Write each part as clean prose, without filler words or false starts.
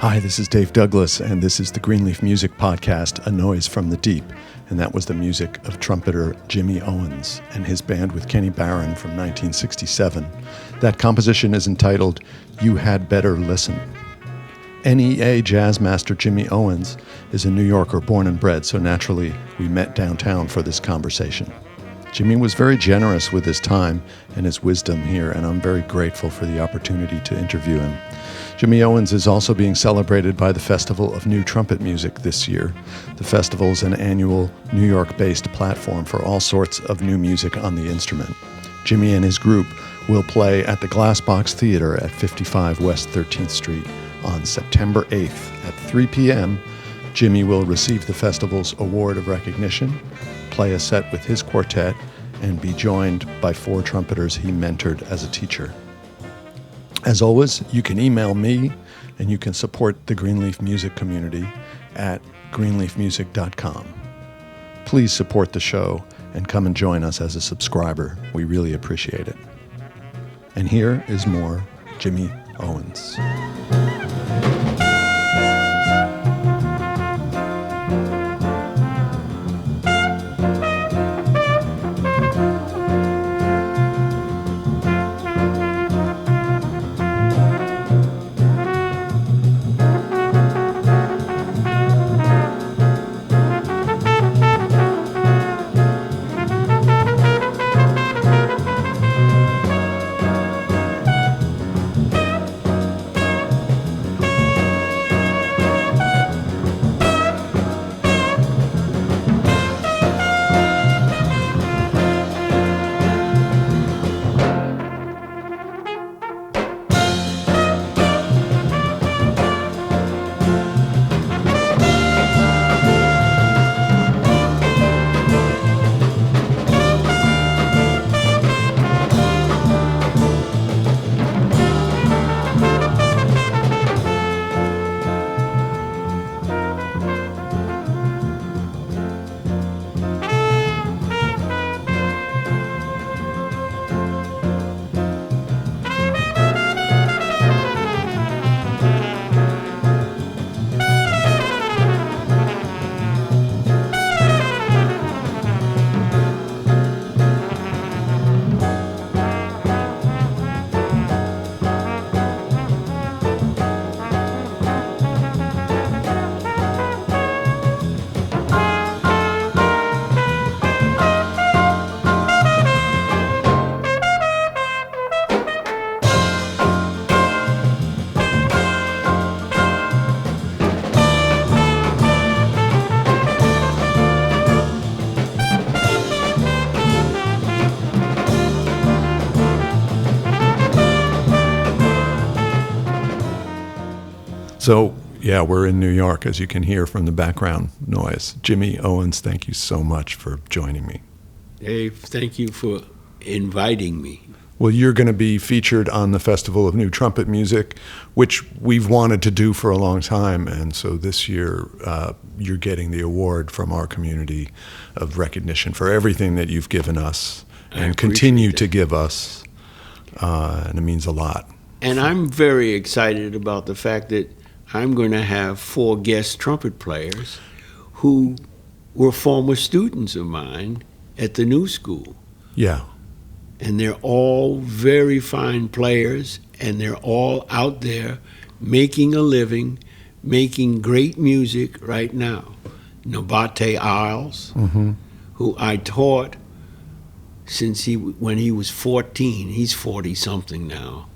Hi, this is Dave Douglas, and this is the Greenleaf Music Podcast, A Noise from the Deep. And that was the music of trumpeter Jimmy Owens and his band with Kenny Barron from 1967. That composition is entitled, You Had Better Listen. NEA jazz master Jimmy Owens is a New Yorker born and bred, so naturally we met downtown for this conversation. Jimmy was very generous with his time and his wisdom here, and I'm very grateful for the opportunity to interview him. Jimmy Owens is also being celebrated by the Festival of New Trumpet Music this year. The festival is an annual New York-based platform for all sorts of new music on the instrument. Jimmy and his group will play at the Glass Box Theater at 55 West 13th Street on September 8th at 3 p.m. Jimmy will receive the festival's award of recognition, play a set with his quartet, and be joined by 4 trumpeters he mentored as a teacher. As always, you can email me, and you can support the Greenleaf Music community at greenleafmusic.com. Please support the show and come and join us as a subscriber. We really appreciate it. And here is more Jimmy Owens. So, yeah, we're in New York, as you can hear from the background noise. Jimmy Owens, thank you so much for joining me. Dave, thank you for inviting me. Well, you're going to be featured on the Festival of New Trumpet Music, which we've wanted to do for a long time. And so this year, you're getting the award from our community of recognition for everything that you've given us and continue to give us. And it means a lot. And I'm very excited about the fact that I'm going to have 4 guest trumpet players who were former students of mine at the New School. Yeah. And they're all very fine players, and they're all out there making a living, making great music right now. Nobate Isles, who I taught since when he was 14. He's 40-something now.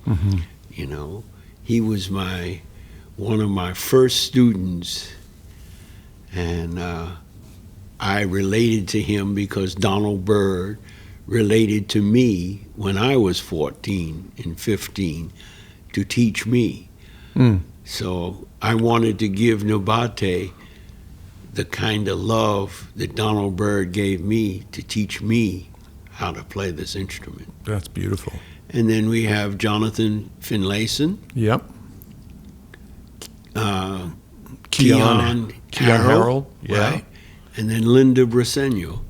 You know, he was one of my first students, and I related to him because Donald Byrd related to me when I was 14 and 15 to teach me. So I wanted to give Nobate the kind of love that Donald Byrd gave me to teach me how to play this instrument. That's beautiful. And then we have Jonathan Finlayson. Yep. Keon Harold. Yeah. Right? And then Linda Briseno.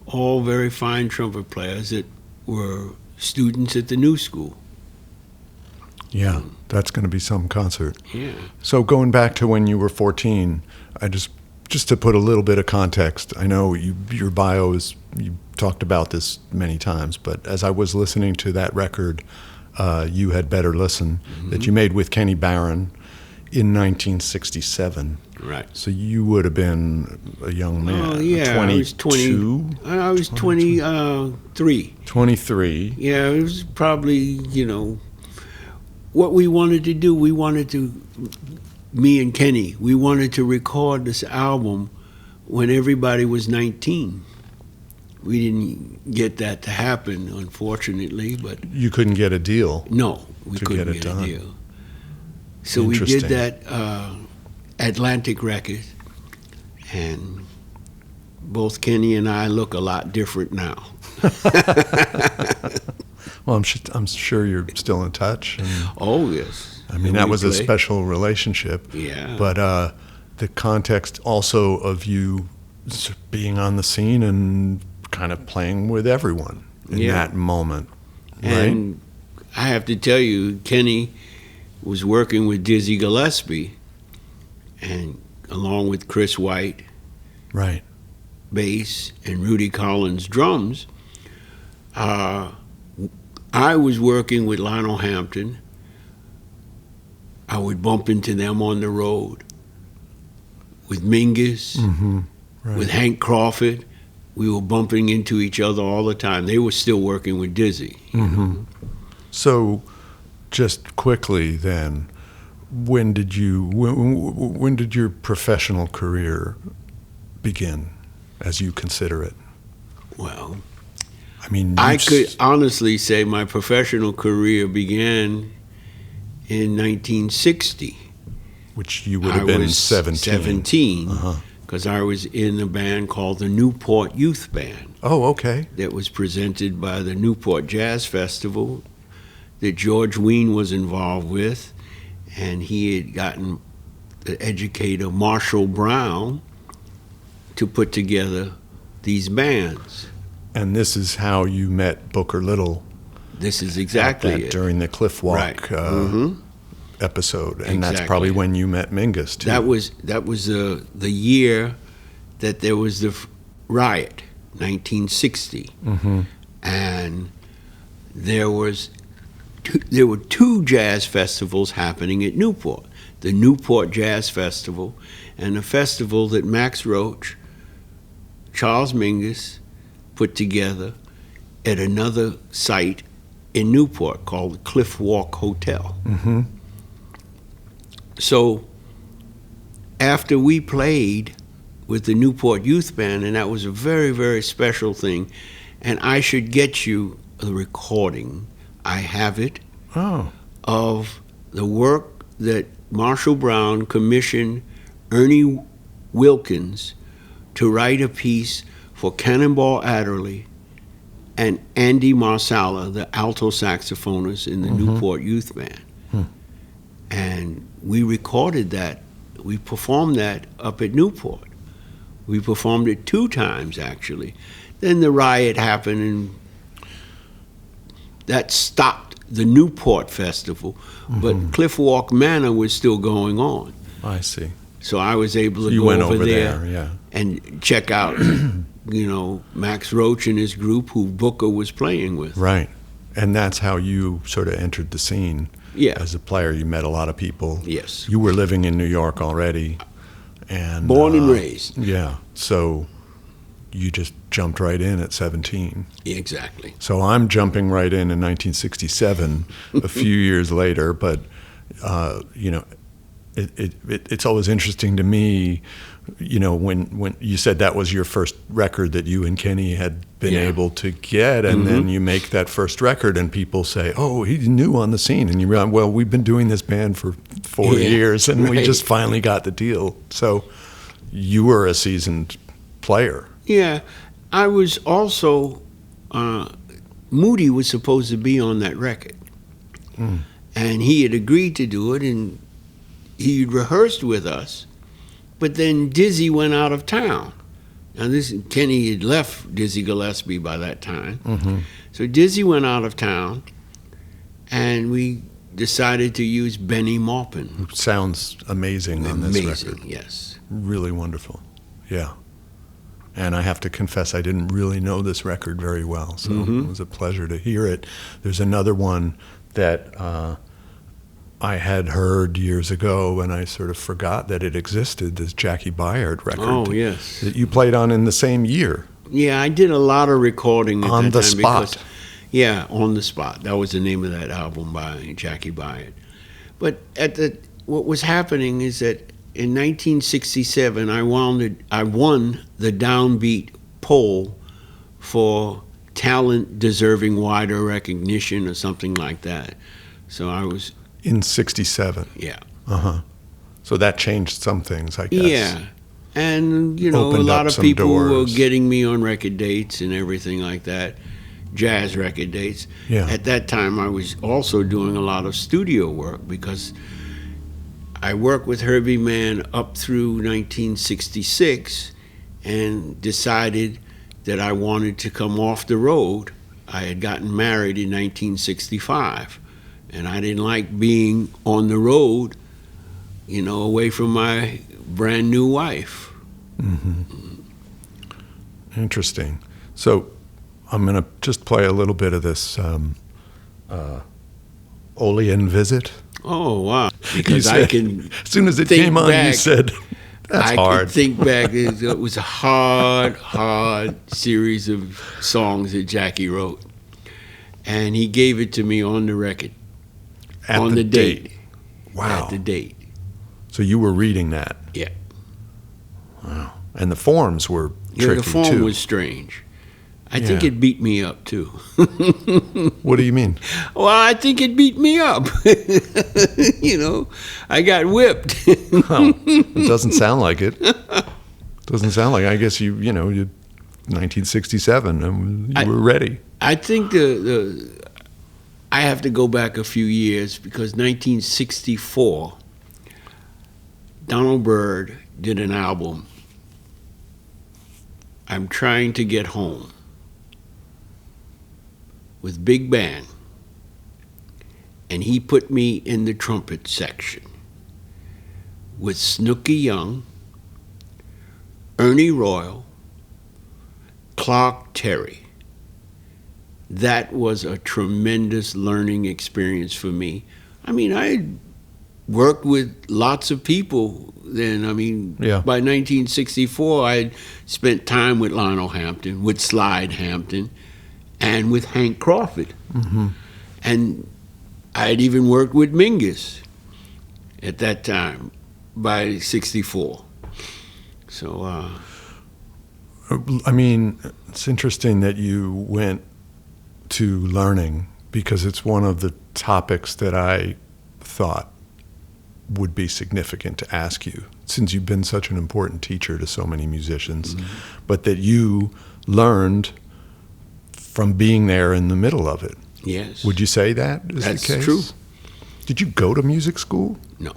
All very fine trumpet players that were students at the New School. Yeah, that's going to be some concert. Yeah. So going back to when you were 14, I just to put a little bit of context, I know your bio is, you talked about this many times, but as I was listening to that record, You Had Better Listen, that you made with Kenny Barron in 1967. Right. So you would have been a young man. Oh, yeah. 22? I was 23. 23. Yeah, it was probably, what we wanted to do. Me and Kenny, we wanted to record this album when everybody was 19. We didn't get that to happen, unfortunately, but... You couldn't get a deal. No, we couldn't get a deal. So we did that Atlantic record, and both Kenny and I look a lot different now. Well, I'm sure you're still in touch. Oh, yes. I mean, that was a special relationship. Yeah. But the context also of you being on the scene and kind of playing with everyone in that moment, right? And I have to tell you, Kenny was working with Dizzy Gillespie, and along with Chris White, right, bass, and Rudy Collins, drums. I was working with Lionel Hampton. I would bump into them on the road. With Mingus, right, with Hank Crawford. We were bumping into each other all the time. They were still working with Dizzy. So, just quickly then, when did your professional career begin, as you consider it? Well, I mean, I could honestly say my professional career began in 1960. Which you would have been 17. 17, because I was in a band called the Newport Youth Band. Oh, okay. That was presented by the Newport Jazz Festival that George Wein was involved with, and he had gotten the educator Marshall Brown to put together these bands. And this is how you met Booker Little. This is exactly it. During the Cliff Walk episode, and that's probably when you met Mingus too. That was the year that there was the riot, 1960, and there were two jazz festivals happening at Newport: the Newport Jazz Festival and a festival that Max Roach, Charles Mingus put together at another site in Newport called the Cliff Walk Hotel. So after we played with the Newport Youth Band, and that was a very, very special thing, and I should get you a recording, I have it, of the work that Marshall Brown commissioned Ernie Wilkins to write a piece for Cannonball Adderley and Andy Marsala, the alto saxophonist in the Newport Youth Band. And we recorded that. We performed that up at Newport. We performed it 2 times, actually. Then the riot happened, and that stopped the Newport Festival. But Cliff Walk Manor was still going on. I see. So I was able to go over there and check out, Max Roach and his group, who Booker was playing with. Right. And that's how you sort of entered the scene. Yeah. As a player, you met a lot of people. Yes. You were living in New York already. And born and raised. Yeah. So you just jumped right in at 17. Exactly. So I'm jumping right in 1967, a few years later. But, it's always interesting to me, when you said that was your first record that you and Kenny had been able to get, and then you make that first record and people say, oh, he's new on the scene. And you realize, well, we've been doing this band for 4 years and we just finally got the deal. So you were a seasoned player. Yeah. I was also, Moody was supposed to be on that record. And he had agreed to do it, and he rehearsed with us. But then Dizzy went out of town. Now Kenny had left Dizzy Gillespie by that time. So Dizzy went out of town, and we decided to use Benny Maupin. Sounds amazing on this record. Amazing, yes. Really wonderful. Yeah. And I have to confess, I didn't really know this record very well, so it was a pleasure to hear it. There's another one that I had heard years ago, and I sort of forgot that it existed, this Jackie Byard record. Oh, yes. That you played on in the same year. Yeah, I did a lot of recording at On that the time Spot. because, yeah, On the Spot. That was the name of that album by Jackie Byard. But what was happening is that in 1967, I won the Downbeat poll for talent deserving wider recognition or something like that. So I was... In 67. Yeah. Uh-huh. So that changed some things, I guess. Yeah. And, you know, Opened a lot up of some people were doors. getting me on record dates and everything like that, jazz record dates. Yeah. At that time, I was also doing a lot of studio work because I worked with Herbie Mann up through 1966 and decided that I wanted to come off the road. I had gotten married in 1965, and I didn't like being on the road, you know, away from my brand new wife. Interesting. So I'm going to just play a little bit of this Olean Visit. Oh, wow. Because You I said- can As soon as it think came on, you back, said, that's I hard. can think back. It was a hard series of songs that Jackie wrote. And he gave it to me on the record. At on the date. Wow. At the date. So you were reading that. Yeah. Wow. And the forms were Yeah, tricky, the form too. was strange. I think Yeah. it beat me up, too. What do you mean? Well, I think it beat me up. You know, I got whipped. Well, it doesn't sound like it. Doesn't sound like it. I guess you 1967, and you were ready. I think I have to go back a few years because 1964, Donald Byrd did an album, I'm Trying to Get Home, with big band, and he put me in the trumpet section with Snooky Young, Ernie Royal, Clark Terry. That was a tremendous learning experience for me. I mean, I worked with lots of people then. I mean, Yeah. by 1964, I had spent time with Lionel Hampton, with Slide Hampton, and with Hank Crawford. And I had even worked with Mingus at that time, by 64. So, I mean, it's interesting that you went to learning because it's one of the topics that I thought would be significant to ask you, since you've been such an important teacher to so many musicians, but that you learned from being there in the middle of it. yes. Would you say that is That's the case? true. Did you go to music school? No.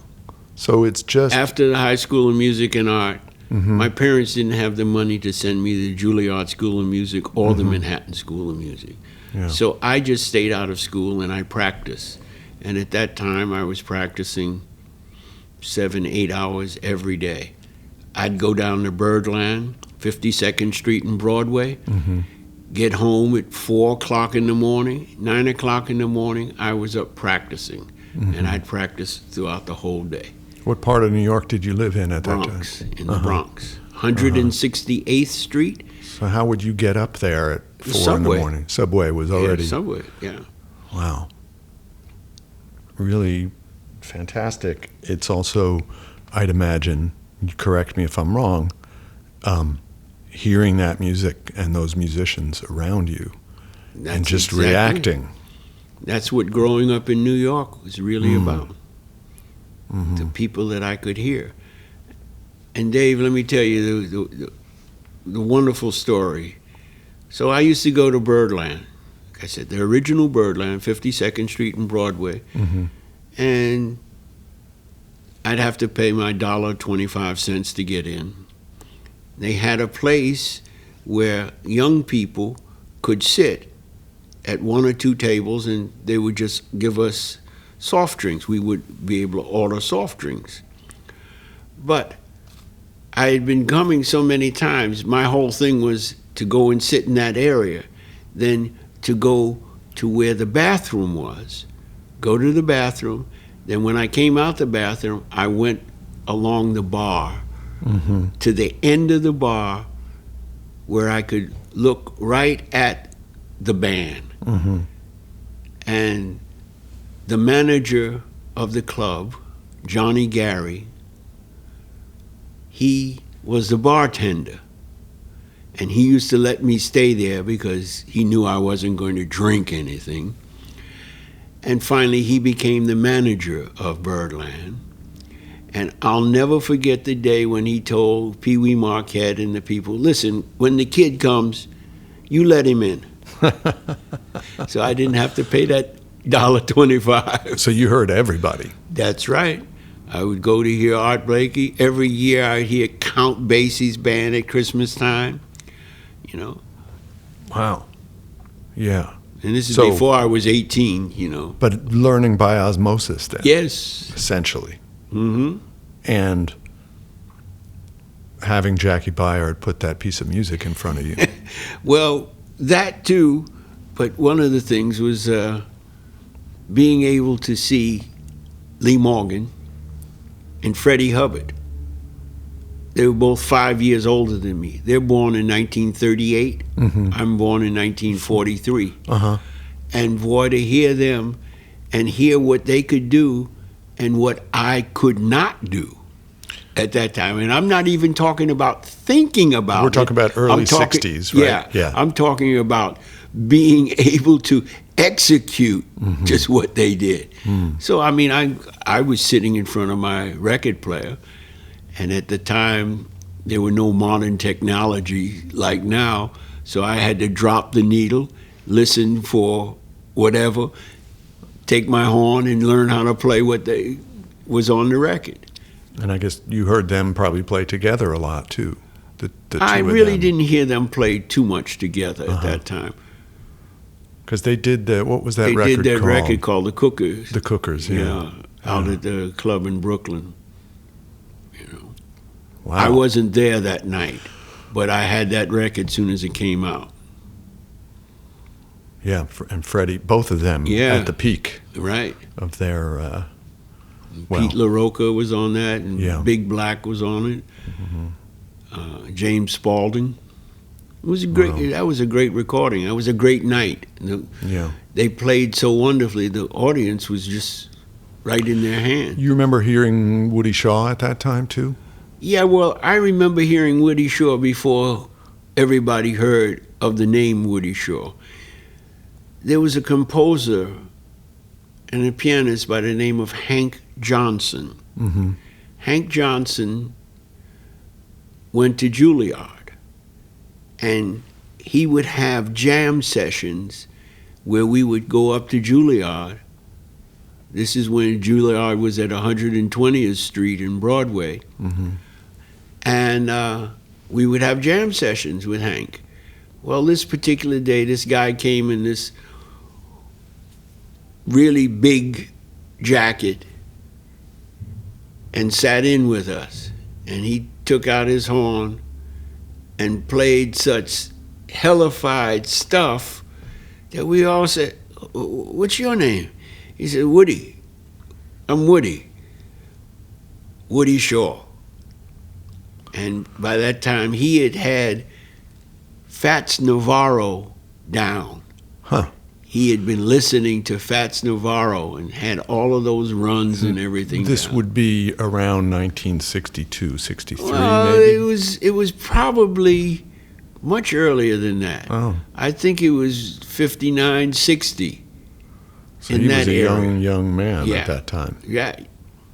So it's just After the High School of Music and Art, my parents didn't have the money to send me to the Juilliard School of Music or the Manhattan School of Music. Yeah. So I just stayed out of school and I practiced. And at that time, I was practicing 7-8 hours every day. I'd go down to Birdland, 52nd Street and Broadway, get home at 4 o'clock in the morning, 9 o'clock in the morning, I was up practicing. And I'd practice throughout the whole day. What part of New York did you live in at that Bronx, time? in the Bronx. 168th Street. So how would you get up there at 4 in the Subway. morning? Subway was already... Yeah, Subway, yeah. Wow. Really fantastic. It's also, I'd imagine, you correct me if I'm wrong, hearing that music and those musicians around you and just exactly- reacting. That's what growing up in New York was really about. The people that I could hear. And Dave, let me tell you the wonderful story. So I used to go to Birdland. Like I said, the original Birdland, 52nd Street and Broadway. And I'd have to pay my $1.25 to get in. They had a place where young people could sit at 1 or 2 tables and they would just give us soft drinks. We would be able to order soft drinks. But I had been coming so many times, my whole thing was to go and sit in that area, then to go to where the bathroom was, go to the bathroom. Then when I came out the bathroom, I went along the bar to the end of the bar where I could look right at the band. And the manager of the club, Johnny Gary, he was the bartender. And he used to let me stay there because he knew I wasn't going to drink anything. And finally, he became the manager of Birdland. And I'll never forget the day when he told Pee Wee Marquette and the people, listen, when the kid comes, you let him in. So I didn't have to pay that $1.25. So you heard everybody. That's right. I would go to hear Art Blakey. Every year I'd hear Count Basie's band at Christmas time, you know. Wow. Yeah. And this is before I was 18, you know. But learning by osmosis then. Yes. Essentially. And having Jackie Byard put that piece of music in front of you. Well, that too, but one of the things was being able to see Lee Morgan and Freddie Hubbard. They were both 5 years older than me. They're born in 1938. I'm born in 1943. And boy, to hear them and hear what they could do and what I could not do at that time. And I'm not even talking about thinking about it. We're talking about early 60s, right? Yeah. I'm talking about being able to execute just what they did. So, I mean, I was sitting in front of my record player, and at the time, there were no modern technology like now, so I had to drop the needle, listen for whatever, take my horn and learn how to play what they was on the record. And I guess you heard them probably play together a lot too. The two I of really them. didn't hear them play too much together at that time. Because they did what was that They record did that called? record called The Cookers. The Cookers, yeah. Out at the club in Brooklyn. You know, Wow. I wasn't there that night, but I had that record as soon as it came out. Yeah, and Freddie, both of them at the peak Right. of their. Pete LaRocca was on that, and Yeah. Big Black was on it. James Spaulding. It was a great. Wow. That was a great recording. That was a great night. They played so wonderfully. The audience was just right in their hand. You remember hearing Woody Shaw at that time too? Yeah, well, I remember hearing Woody Shaw before everybody heard of the name Woody Shaw. There was a composer and a pianist by the name of Hank Johnson. Hank Johnson went to Juilliard, and he would have jam sessions where we would go up to Juilliard. This is when Juilliard was at 120th Street in Broadway. And we would have jam sessions with Hank. Well, this particular day, this guy came in this really big jacket and sat in with us. And he took out his horn and played such hellified stuff that we all said, "What's your name?" He said, "Woody. I'm Woody. Woody Shaw." And by that time, he had Fats Navarro down. He had been listening to Fats Navarro and had all of those runs and everything. This down. would be around 1962, 63 Well, maybe? it was probably much earlier than that. Oh. I think it was 59, 60. So in he that was a area. young man Yeah. at that time. Yeah.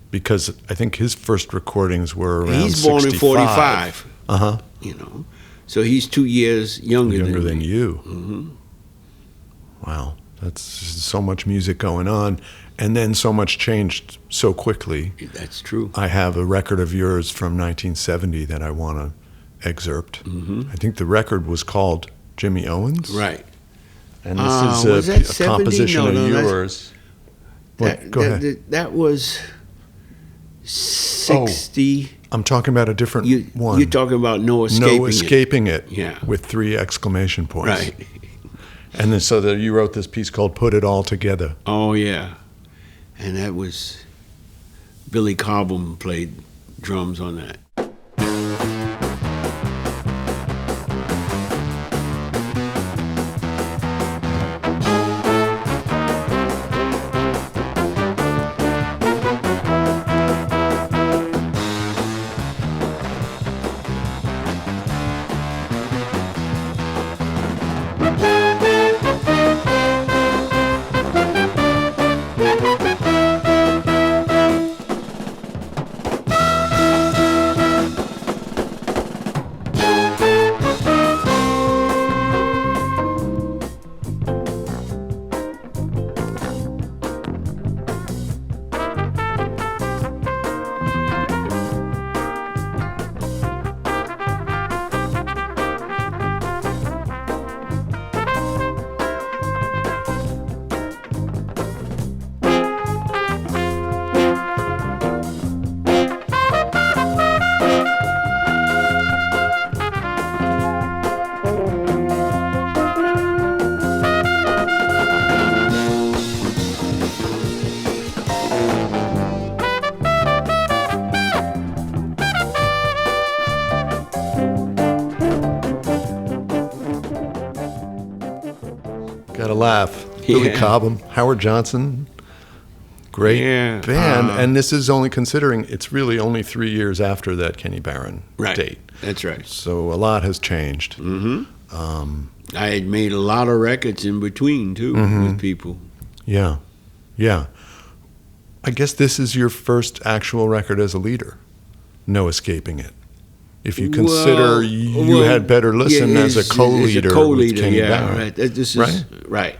Because I think his first recordings were around He's born in 45. 45. You know, so he's 2 years younger Than me. you. Wow. That's just so much music going on. And then so much changed so quickly. That's true. I have a record of yours from 1970 that I want to excerpt. I think the record was called Jimmy Owens. Right. And Was this that is a 70? composition No, of that's- yours. Go ahead. That was 60. I'm talking about a different one. You're talking about No Escaping It. No Escaping It. Yeah. With 3 exclamation points. Right. And then you wrote this piece called Put It All Together. Oh, yeah. And that was Billy Cobham played drums on that. Gotta laugh. Billy Cobham, Howard Johnson, great band. And this is only considering it's really only 3 years after that Kenny Barron date. That's right. So a lot has changed. I had made a lot of records in between, too, with people. Yeah. I guess this is your first actual record as a leader. No Escaping It. If you consider you had Better Listen as a co-leader with Kenny Barron. Right. This is right.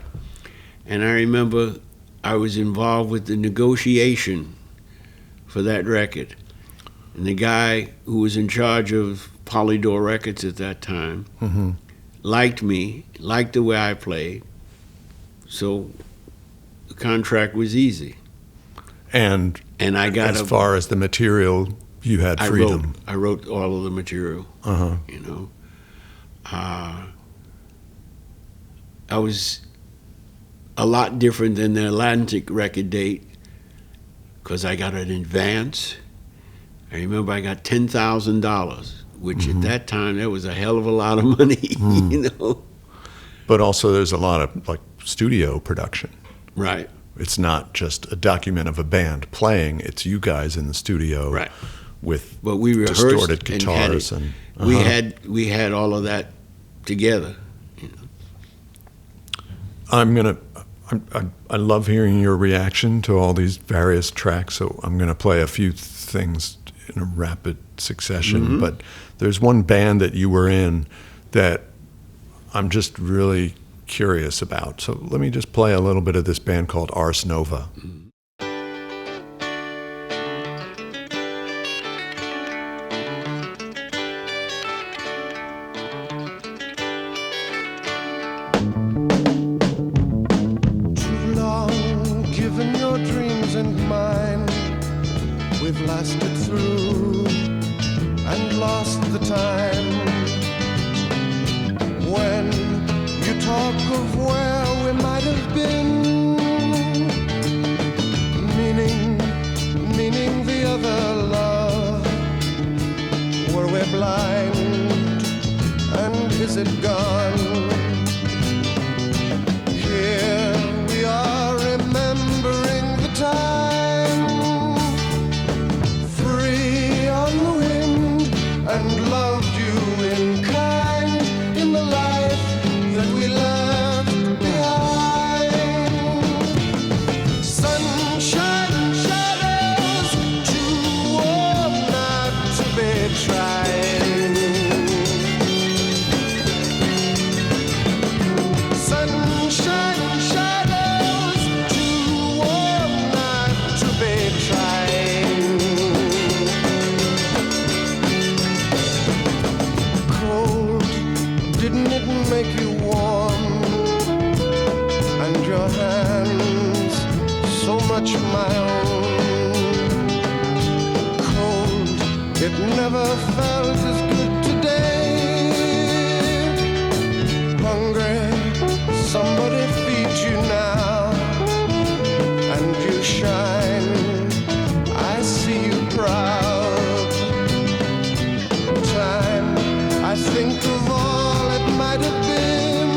And I remember I was involved with the negotiation for that record. And the guy who was in charge of Polydor Records at that time liked me, liked the way I played. So the contract was easy. And I got as far as the material, you had freedom. I wrote all of the material. You know, I was a lot different than the Atlantic record date because I got an advance. I remember I got $10,000, which at that time that was a hell of a lot of money. You know. But also, there's a lot of like studio production. Right. It's not just a document of a band playing; it's you guys in the studio. Right. With we distorted guitars and we had all of that together. You know. I love hearing your reaction to all these various tracks, so I'm gonna play a few things in a rapid succession. But there's one band that you were in that I'm just really curious about. So let me just play a little bit of this band called Ars Nova. Lasted through and lost the time when you talk of where we might have been, meaning the other love. Were we blind and is it gone? Here we are remembering the time. And loved you in kind in the life that we left behind. much my own. Cold, it never felt as good today. Hungry, somebody feed you now, and you shine, I see you proud. Time, I think of all it might have been,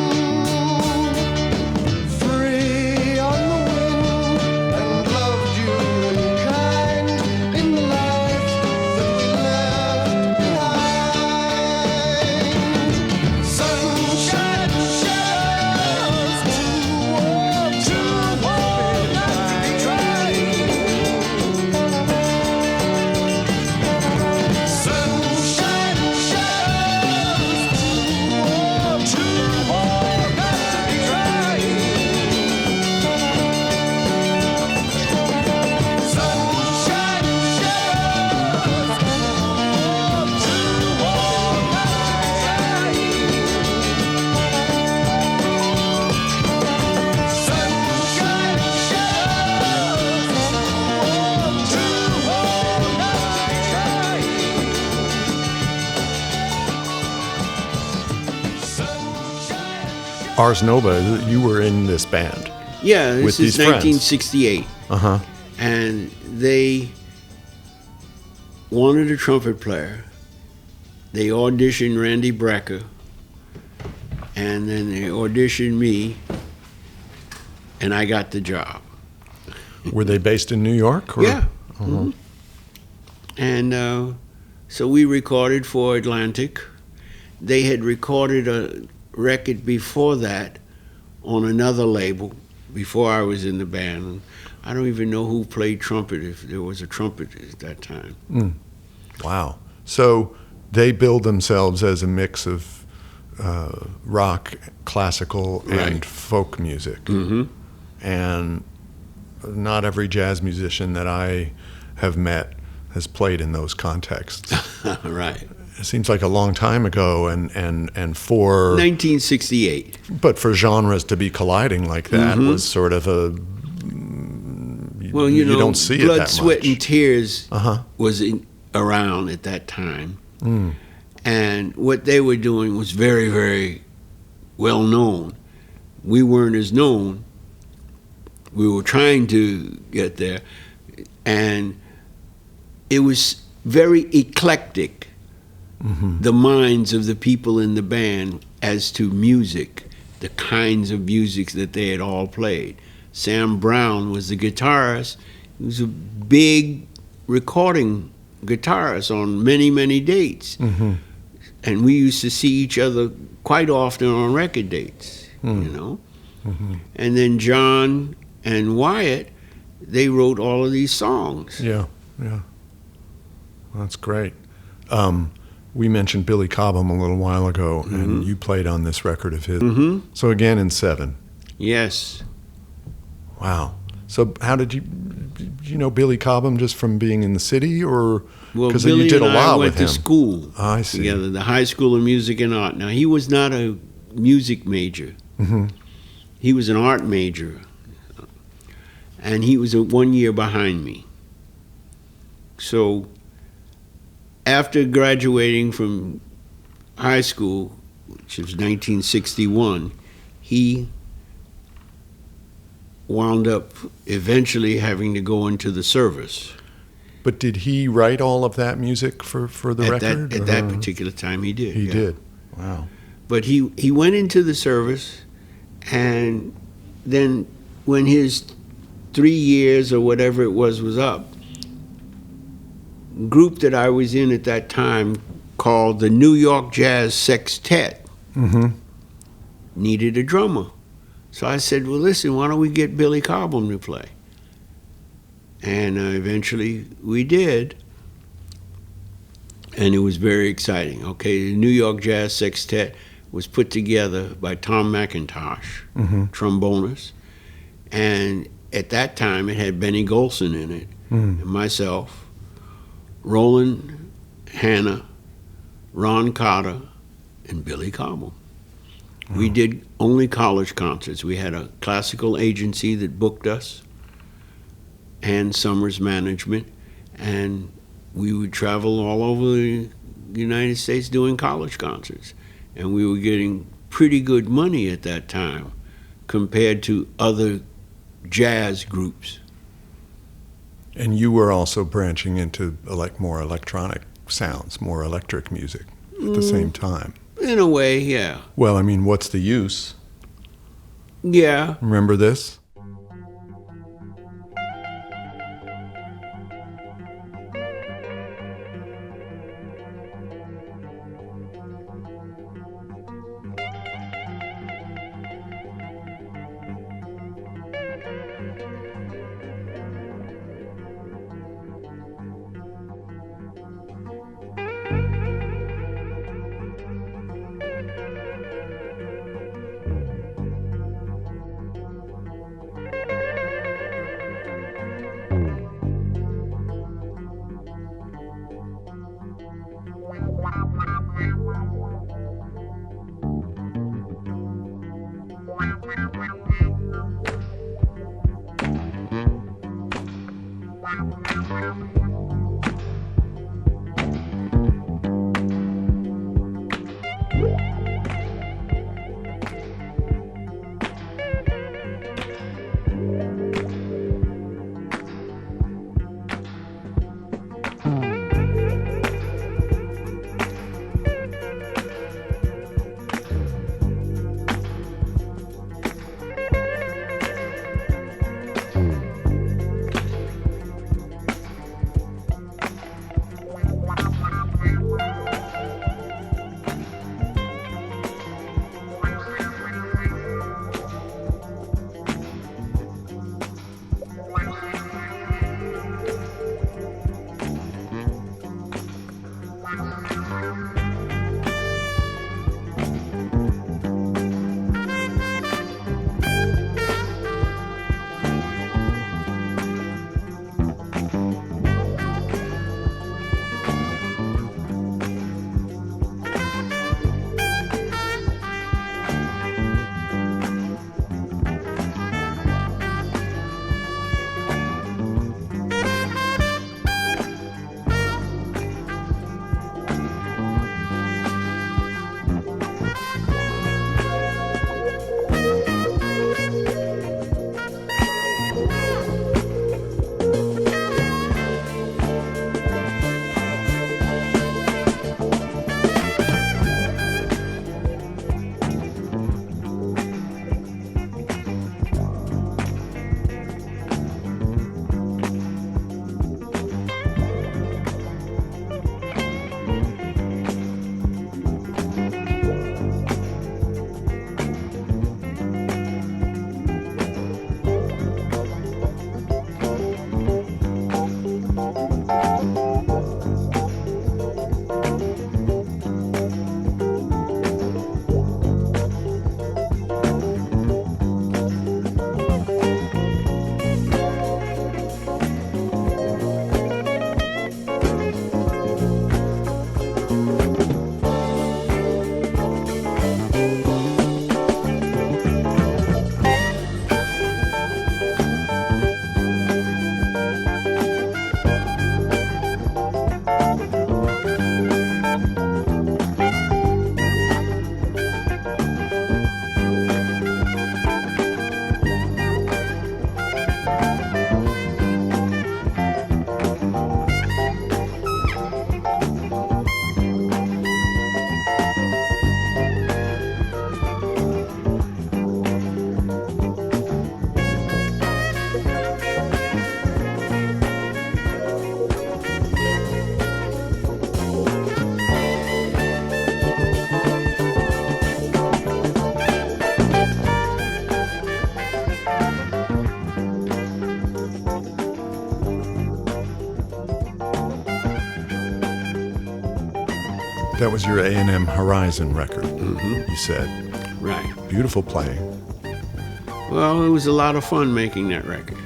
free on the wind, and loved you in kind, in the life that we left behind. Sunshine shadows, too warm not to be trying. Sunshine shadows, too warm not to be trying. Sunshine shadows, too warm not to be trying. Sunshine shadows, too warm not to be trying. Ars Nova, you were in this band. Yeah, With this is these friends. 1968. Uh-huh. And they wanted a trumpet player. They auditioned Randy Brecker, and then they auditioned me, and I got the job. Were they based in New York? Or? Yeah. Mhm. And so we recorded for Atlantic. They had recorded a record before that on another label before I was in the band. And I don't even know who played trumpet, if there was a trumpet at that time. Wow. So they billed themselves as a mix of rock, classical, and Right. folk music. Mm-hmm. And not every jazz musician that I have met has played in those contexts. Right. It seems like a long time ago, and for 1968. but for genres to be colliding like that Mhm. was sort of a Well, you know, don't see it Blood, that Sweat, much. and Tears Uh-huh. was around at that time. Mm. And what they were doing was very, very well known. We weren't as known. We were trying to get there. And it was very eclectic, the minds of the people in the band as to music, the kinds of music that they had all played. Sam Brown was the guitarist. He was a big recording guitarist on many, many dates. Mm-hmm. And we used to see each other quite often on record dates, you know. Mm-hmm. And then John and Wyatt, they wrote all of these songs. Yeah, yeah. That's great. We mentioned Billy Cobham a little while ago, and you played on this record of his. Mm-hmm. So again in 7. Yes. Wow. So how did you know Billy Cobham just from being in the city, or Well, because Billy you did and a lot I went with him? to school I see. together, the High School of Music and Art. Now, he was not a music major. Mm-hmm. He was an art major. And he was 1 year behind me. So after graduating from high school, which was 1961, he wound up eventually having to go into the service. But did he write all of that music for the record? At that particular time, he did. He yeah. did. Wow. But he went into the service, and then when his 3 years or whatever it was up, group that I was in at that time called the New York Jazz Sextet Mm-hmm. needed a drummer. So I said, well, listen, why don't we get Billy Cobham to play? And eventually we did. And it was very exciting. Okay, the New York Jazz Sextet was put together by Tom McIntosh, trombonist. And at that time, it had Benny Golson in it, and myself, Roland Hanna, Ron Carter, and Billy Cobham. We did only college concerts. We had a classical agency that booked us, and Summers Management, and we would travel all over the United States doing college concerts, and we were getting pretty good money at that time compared to other jazz groups. And you were also branching into more electronic sounds, more electric music at the same time. In a way, yeah. Well, I mean, What's the Use? Yeah. Remember this? That was your A&M Horizon record, you said. Right. Beautiful playing. Well, it was a lot of fun making that record.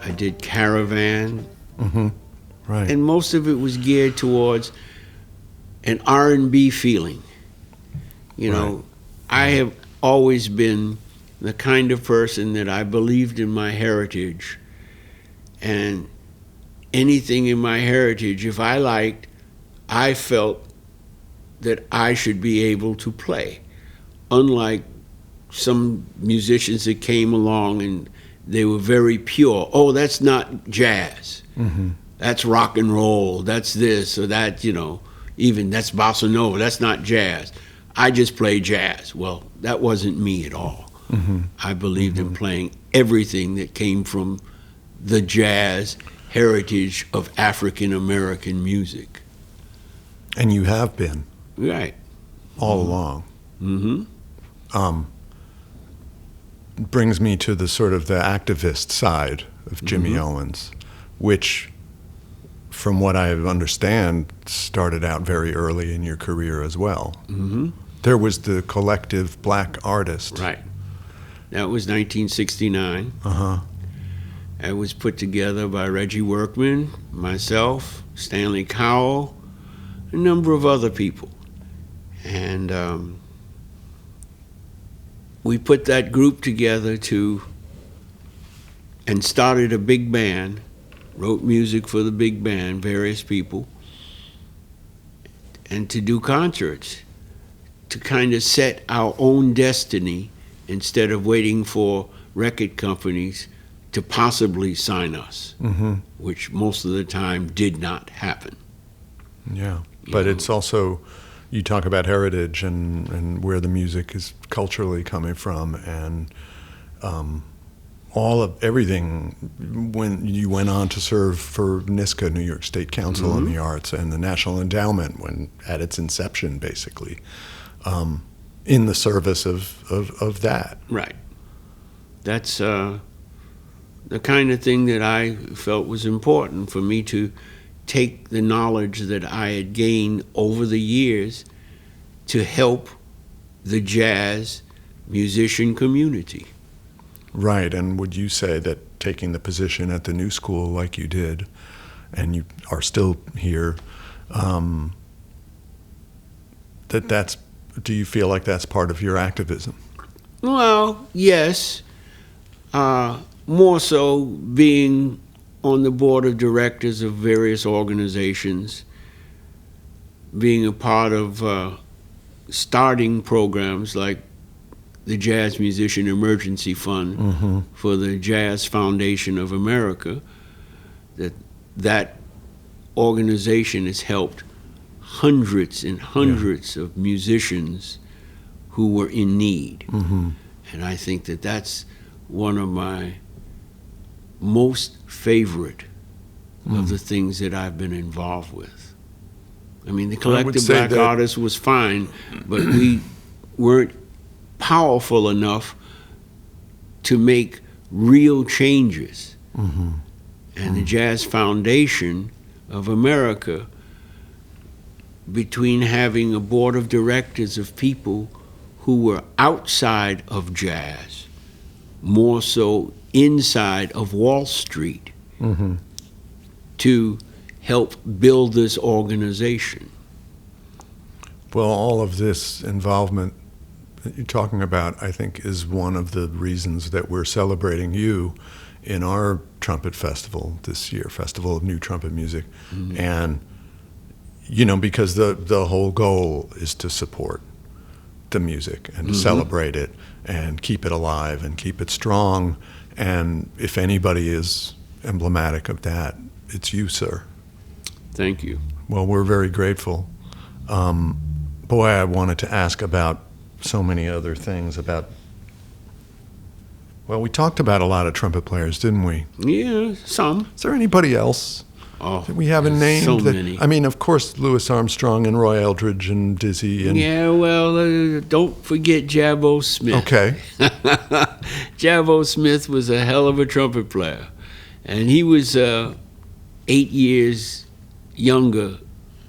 I did Caravan. Right. And most of it was geared towards an R&B feeling. You know, I have always been the kind of person that I believed in my heritage, And anything in my heritage, if I liked, I felt that I should be able to play. Unlike some musicians that came along and they were very pure. Oh, that's not jazz. Mm-hmm. That's rock and roll. That's this or that, even that's bossa nova. That's not jazz. I just play jazz. Well, that wasn't me at all. Mm-hmm. I believed in playing everything that came from the jazz heritage of African American music. And you have been Right. all along. Mm-hmm. Brings me to the sort of the activist side of Jimmy Owens, which, from what I understand, started out very early in your career as well. Mm-hmm. There was the collective Black Artist. Right. That was 1969. Uh-huh. It was put together by Reggie Workman, myself, Stanley Cowell, a number of other people. And we put that group together and started a big band, wrote music for the big band, various people, and to do concerts, to kind of set our own destiny instead of waiting for record companies to possibly sign us, Mm-hmm. which most of the time did not happen. Yeah. But it's also, you talk about heritage and where the music is culturally coming from, and all of everything. When you went on to serve for NISCA, New York State Council on the Arts, and the National Endowment, when at its inception, basically, in the service of that. Right. That's the kind of thing that I felt was important for me to take the knowledge that I had gained over the years to help the jazz musician community. Right, and would you say that taking the position at the New School like you did, and you are still here, do you feel like that's part of your activism? Well, yes. More so being on the board of directors of various organizations, being a part of starting programs like the Jazz Musician Emergency Fund for the Jazz Foundation of America. That organization has helped hundreds and hundreds of musicians who were in need. And I think that that's one of my most favorite of the things that I've been involved with. I mean, the collective Black Artists was fine, but we weren't powerful enough to make real changes. And the Jazz Foundation of America, between having a board of directors of people who were outside of jazz, more so inside of Wall Street, to help build this organization. Well, all of this involvement that you're talking about, I think, is one of the reasons that we're celebrating you in our trumpet festival this year, Festival of New Trumpet Music. And, because the whole goal is to support the music and to celebrate it and keep it alive and keep it strong. And if anybody is emblematic of that, it's you, sir. Thank you. Well, we're very grateful. Boy, I wanted to ask about so many other things well, we talked about a lot of trumpet players, didn't we? Yeah, some. Is there anybody else that we haven't named? So many. I mean, of course, Louis Armstrong and Roy Eldridge and Dizzy. And Yeah, well, don't forget Jabbo Smith. Okay. Jabbo Smith was a hell of a trumpet player. And he was 8 years younger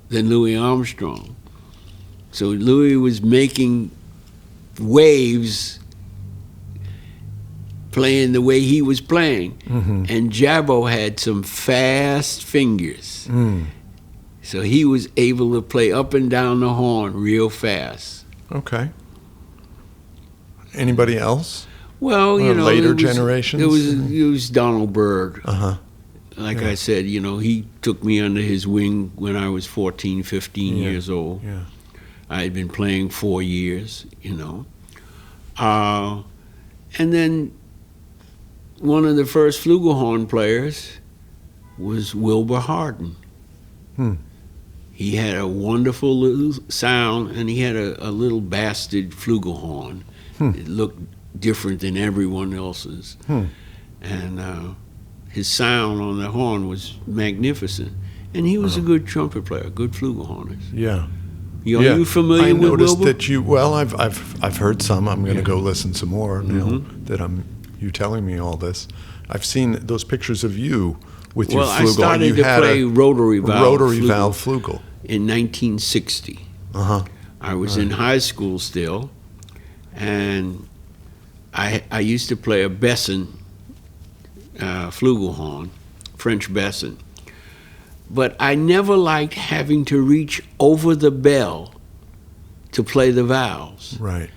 than Louis Armstrong. So Louis was making waves playing the way he was playing. And Jabbo had some fast fingers. So he was able to play up and down the horn real fast. Okay. Anybody else? Well, later generations? It was Donald Byrd. like Yeah. I said, he took me under his wing when I was 14, 15 Yeah. years old. Yeah. I had been playing 4 years, and then one of the first flugelhorn players was Wilbur Hardin. Hmm. He had a wonderful little sound, and he had a little bastard flugelhorn. It looked different than everyone else's. And his sound on the horn was magnificent. And he was a good trumpet player, a good flugelhornist. Yeah. Are you familiar I with noticed Wilbur? that you. Well, I've heard some. I'm going to go listen some more. That you telling me all this. I've seen those pictures of you with your Well, flugel. I started You to had play a rotary valve flugel. in 1960. I was in high school still, and I used to play a Besson flugelhorn, French Besson. But I never liked having to reach over the bell to play the valves. Right.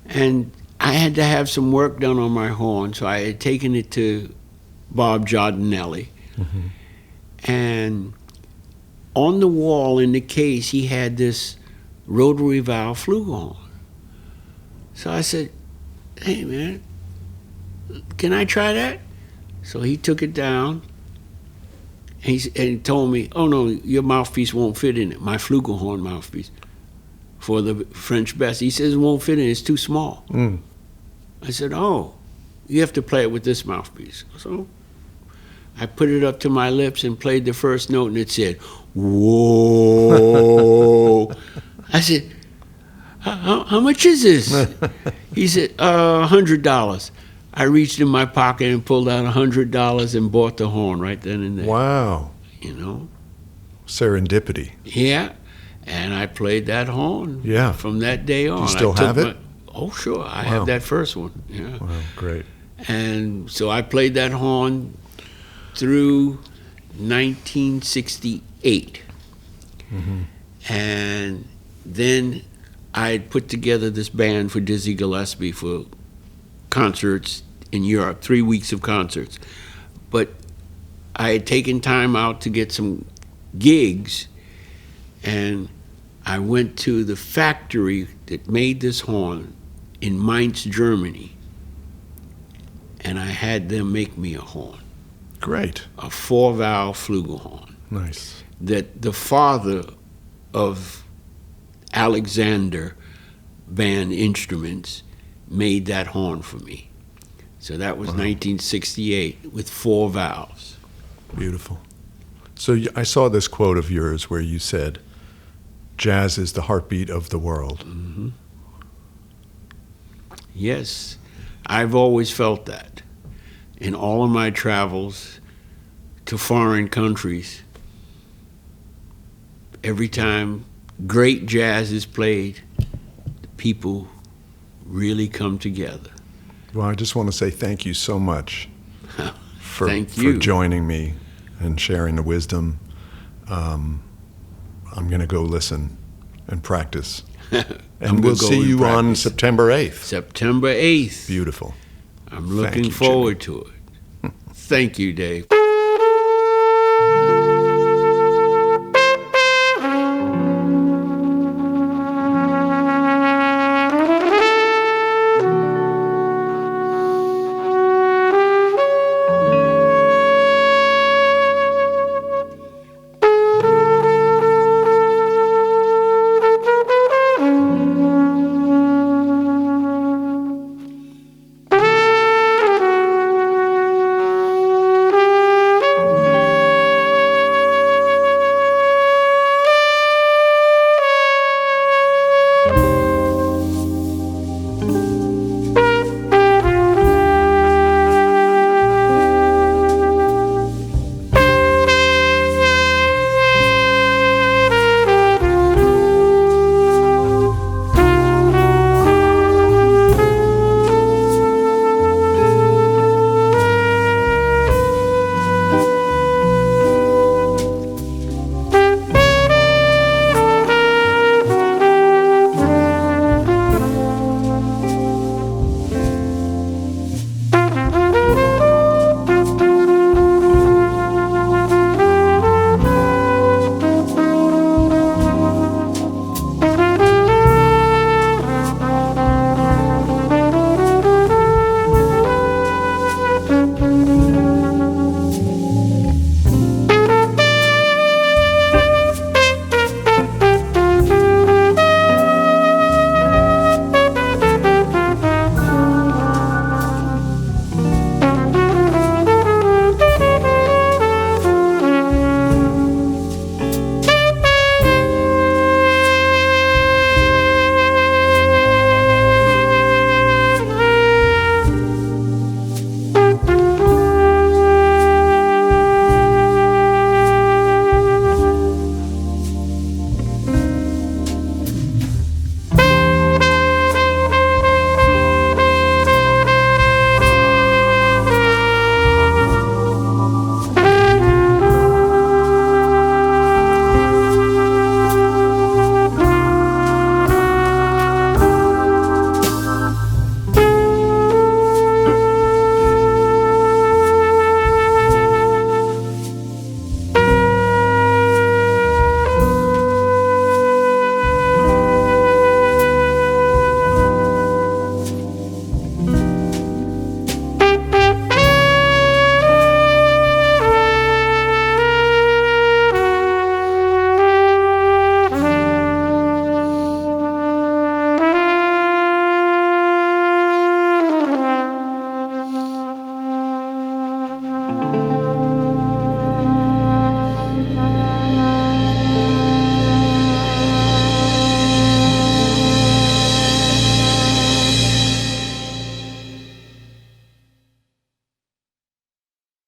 And I had to have some work done on my horn, so I had taken it to Bob Giardinelli. And on the wall in the case, he had this rotary valve flugelhorn. So I said, hey, man, can I try that? So he took it down, and he told me, oh, no, your mouthpiece won't fit in it, my flugelhorn mouthpiece for the French Bess. He says it won't fit in it, it's too small. I said, oh, you have to play it with this mouthpiece. So I put it up to my lips and played the first note, and it said, whoa. I said, how much is this? He said, $100. I reached in my pocket and pulled out $100 and bought the horn right then and there. Wow. Serendipity. Yeah. And I played that horn from that day on. Do you still have it? Oh, sure. I have that first one. Yeah. Wow, great. And so I played that horn through 1968. And then I had put together this band for Dizzy Gillespie for concerts in Europe, 3 weeks of concerts. But I had taken time out to get some gigs, and I went to the factory that made this horn in Mainz, Germany, and I had them make me a horn. Great. A 4-valve flugelhorn. Nice. That the father of Alexander Band Instruments made that horn for me. So that was 1968 with 4 valves. Beautiful. So I saw this quote of yours where you said, jazz is the heartbeat of the world. Yes, I've always felt that. In all of my travels to foreign countries, every time great jazz is played, the people really come together. Well, I just want to say thank you so much for Thank you. for joining me and sharing the wisdom. I'm going to go listen and practice. And we'll see you on September 8th. September 8th. Beautiful. I'm looking you, forward to it. Thank you, Dave.